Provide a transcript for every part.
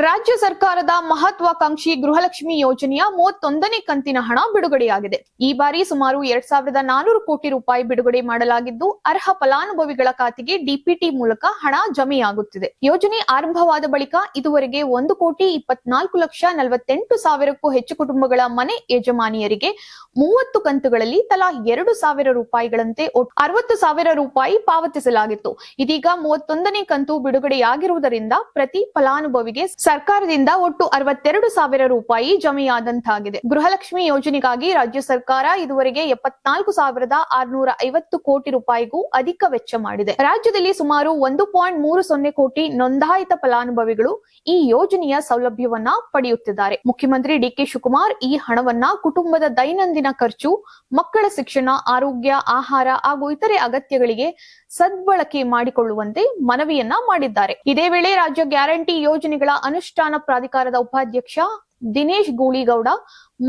ರಾಜ್ಯ ಸರ್ಕಾರದ ಮಹತ್ವಾಕಾಂಕ್ಷಿ ಗೃಹಲಕ್ಷ್ಮಿ ಯೋಜನೆಯ 31ನೇ ಕಂತಿನ ಹಣ ಬಿಡುಗಡೆಯಾಗಿದೆ. ಈ ಬಾರಿ ಸುಮಾರು 2400 ಕೋಟಿ ರೂಪಾಯಿ ಬಿಡುಗಡೆ ಮಾಡಲಾಗಿದ್ದು, ಅರ್ಹ ಫಲಾನುಭವಿಗಳ ಖಾತೆಗೆ ಡಿಪಿಟಿ ಮೂಲಕ ಹಣ ಜಮೆಯಾಗುತ್ತಿದೆ. ಯೋಜನೆ ಆರಂಭವಾದ ಬಳಿಕ ಇದುವರೆಗೆ 1,24,48,000ಕ್ಕೂ ಹೆಚ್ಚು ಕುಟುಂಬಗಳ ಮನೆ ಯಜಮಾನಿಯರಿಗೆ 30 ಕಂತುಗಳಲ್ಲಿ ತಲಾ 2,000 ರೂಪಾಯಿಗಳಂತೆ ಒಟ್ಟು 60,000 ರೂಪಾಯಿ ಪಾವತಿಸಲಾಗಿತ್ತು. ಇದೀಗ 31ನೇ ಕಂತು ಬಿಡುಗಡೆಯಾಗಿರುವುದರಿಂದ ಪ್ರತಿ ಫಲಾನುಭವಿಗೆ ಸರ್ಕಾರದಿಂದ ಒಟ್ಟು 62,000 ರೂಪಾಯಿ ಜಮೆಯಾದಂತಾಗಿದೆ. ಗೃಹಲಕ್ಷ್ಮಿ ಯೋಜನೆಗಾಗಿ ರಾಜ್ಯ ಸರ್ಕಾರ ಇದುವರೆಗೆ 74,650 ಕೋಟಿ ರೂಪಾಯಿಗೂ ಅಧಿಕ ವೆಚ್ಚ ಮಾಡಿದೆ. ರಾಜ್ಯದಲ್ಲಿ ಸುಮಾರು 1.30 ಕೋಟಿ ನೋಂದಾಯಿತ ಫಲಾನುಭವಿಗಳು ಈ ಯೋಜನೆಯ ಸೌಲಭ್ಯವನ್ನ ಪಡೆಯುತ್ತಿದ್ದಾರೆ. ಮುಖ್ಯಮಂತ್ರಿ ಡಿಕೆ ಶಿವಕುಮಾರ್ ಈ ಹಣವನ್ನ ಕುಟುಂಬದ ದೈನಂದಿನ ಖರ್ಚು, ಮಕ್ಕಳ ಶಿಕ್ಷಣ, ಆರೋಗ್ಯ, ಆಹಾರ ಹಾಗೂ ಇತರೆ ಅಗತ್ಯಗಳಿಗೆ ಸದ್ಬಳಕೆ ಮಾಡಿಕೊಳ್ಳುವಂತೆ ಮನವಿಯನ್ನ ಮಾಡಿದ್ದಾರೆ. ಇದೇ ವೇಳೆ ರಾಜ್ಯ ಗ್ಯಾರಂಟಿ ಯೋಜನೆಗಳ ಅನುಷ್ಠಾನ ಪ್ರಾಧಿಕಾರದ ಉಪಾಧ್ಯಕ್ಷ ದಿನೇಶ್ ಗೂಳಿಗೌಡ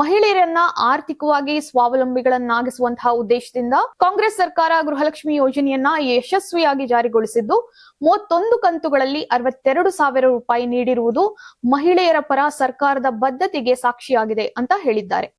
ಮಹಿಳೆಯರನ್ನ ಆರ್ಥಿಕವಾಗಿ ಸ್ವಾವಲಂಬಿಗಳನ್ನಾಗಿಸುವಂತಹ ಉದ್ದೇಶದಿಂದ ಕಾಂಗ್ರೆಸ್ ಸರ್ಕಾರ ಗೃಹಲಕ್ಷ್ಮಿ ಯೋಜನೆಯನ್ನ ಯಶಸ್ವಿಯಾಗಿ ಜಾರಿಗೊಳಿಸಿದ್ದು, 31 ಕಂತುಗಳಲ್ಲಿ 62,000 ರೂಪಾಯಿ ನೀಡಿರುವುದು ಮಹಿಳೆಯರ ಪರ ಸರ್ಕಾರದ ಬದ್ಧತೆಗೆ ಸಾಕ್ಷಿಯಾಗಿದೆ ಅಂತ ಹೇಳಿದ್ದಾರೆ.